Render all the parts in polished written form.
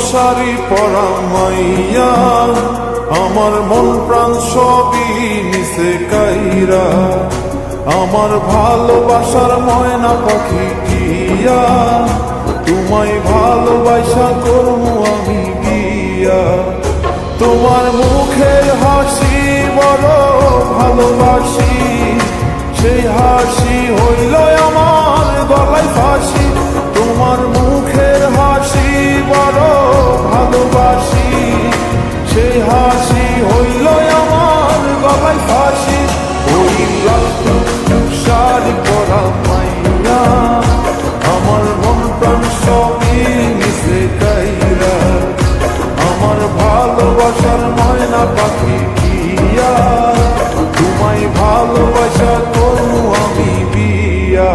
শাড়ি পরা মাইয়া, আমার মন প্রাণ সবই নিছে কাইরা। আমার ভালোবাসার ময়না পাখি টিয়া, তোমায় ভালোবাসা করবো আমি বিয়া। তোমার মুখের হাসি বড় ভালোবাসি, সেই হাসি হইল আমার গলায় ফাঁসি। তোমার মুখের হাসি বড় ভালোবাসি, সেই হাসি হইল আমার গলায় ফাঁসি। ওই লাল টুকটুক শাড়ি পরা মাইয়া, আমার মন প্রাণ সবই নিছে কাইরা। আমার ভালোবাসার ময়না পাখি টিয়া, তোমায় ভালোবাসা করবো আমি বিয়া।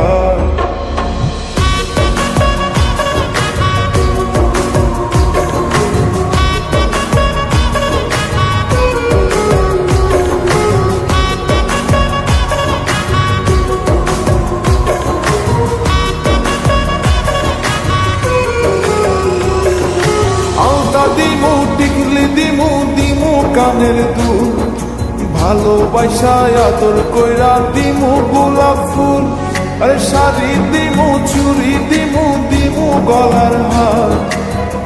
দিমু টিকলি দিমু দিমু কানের দুল, ভালোবাসা আদর কইরা দিমু গোলাপ ফুল। আরে শাড়ি দিমু চুড়ি দিমু দিমু গলার হার,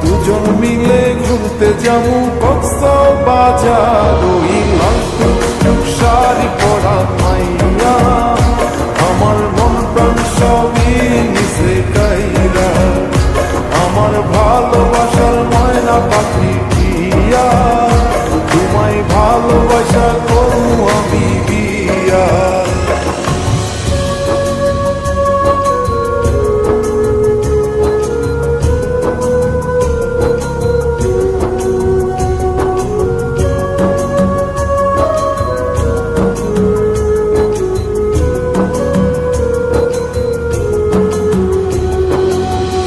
দুজন মিলে ঘুরতে যাবো কক্সবাজার। ওই লাল টুকটুক শাড়ি পরা মাইয়া, আমার মন প্রাণ সবই নিছে কাইরা। আমার ভালোবাসার ময়না পাখি টিয়া, তোমায় ভালোবাসা করবো আমি বিয়া।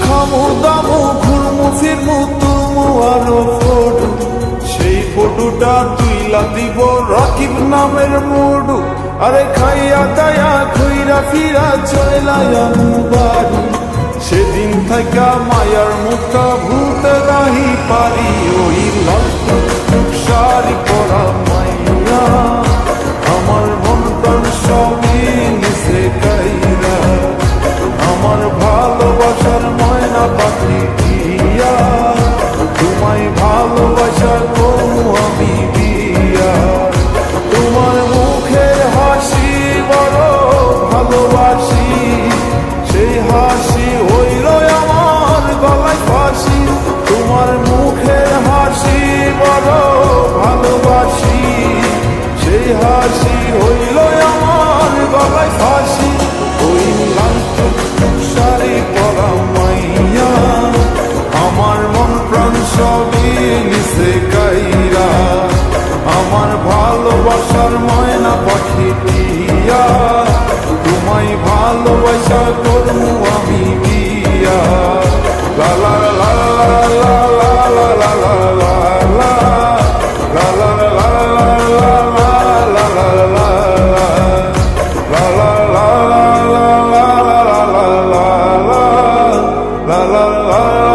খামু দামু ঘুরমু ফিরমু তুমু আরো ফটো, সেই ফটোটা তুইলা দিব রাকিব নামের মুডু। আরে খাইয়া দায়া খুইরা ফিরা চইলা আমু বাড়ি, সেদিন থাকা মায়ার মুখটা ভুলতে নাহি পারি। ওই লাল টুকটুক শাড়ি পরা মাইয়া, আমার মন প্রাণ সবই নিছে কাইরা। আমার ভালোবাসার ময়না পাখি টিয়া, তোমায় ভালোবাসা করবো আমি বিয়া। তোমার মুখের হাসি বড় ভালোবাসি, সেই হাসি হইল আমার গলায় ফাঁসি। তোমার মুখের হাসি বড় ভালোবাসি, সেই হাসি হইল আমার গলায় ফাঁসি। ওই লাল টুকটুক শাড়ি পরা মাইয়া, আমার মন প্রাণ সবই নিছে কাইরা। আমার ভালোবাসার ময়না পাখি টিয়া, তোমায় ভালোবাসা করবো আমি বিয়া। লা লা লা লা লা লা লা লা লা লা লা লা লা লা লা লা লা লা।